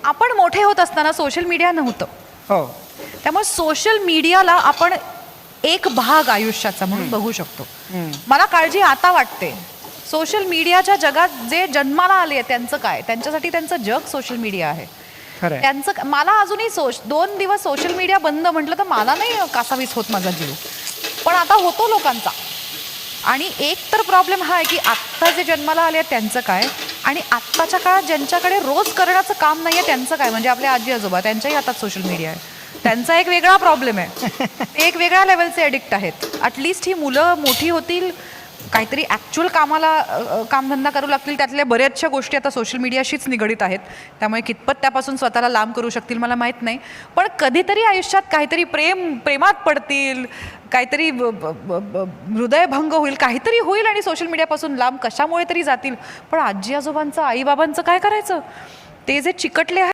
आपण मोठे होत असताना सोशल मीडिया नव्हतं. हो. त्यामुळे सोशल मीडियाला आपण एक भाग आयुष्याचा म्हणून बघू शकतो. मला काळजी आता वाटते, सोशल मीडियाच्या जगात जे जन्माला आले त्यांचं काय, त्यांच्यासाठी त्यांचं जग सोशल मीडिया आहे. खरंय. त्यांचं मला अजूनही 2 दिवस सोशल मीडिया बंद म्हटलं तर मला नाही कासावीस होत माझा जीव, पण आता होतो लोकांचा. आणि एक तर प्रॉब्लेम हा आहे की आत्ता जे जन्माला आले आहेत त्यांचं काय, आणि आत्ताच्या काळात ज्यांच्याकडे रोज करण्याचं काम नाही आहे त्यांचं काय, म्हणजे आपले आजी आजोबा, त्यांच्याही हातात सोशल मीडिया आहे. त्यांचा एक वेगळा प्रॉब्लेम आहे. ते एक वेगळ्या लेवलचे ॲडिक्ट आहेत. ॲटलिस्ट ही मुलं मोठी होतील, काहीतरी ॲक्च्युअल कामधंदा करू लागतील. त्यातल्या बऱ्याचशा गोष्टी आता सोशल मीडियाशीच निगडीत आहेत. त्यामुळे कितपत त्यापासून स्वतःला लांब करू शकतील मला माहीत नाही. पण कधीतरी आयुष्यात काहीतरी प्रेमात पडतील, काहीतरी हृदयभंग होईल, काहीतरी होईल आणि सोशल मीडियापासून लांब कशामुळे तरी जातील. पण आजी आजोबांचं, आईबाबांचं काय करायचं? ते जे चिकटले आहेत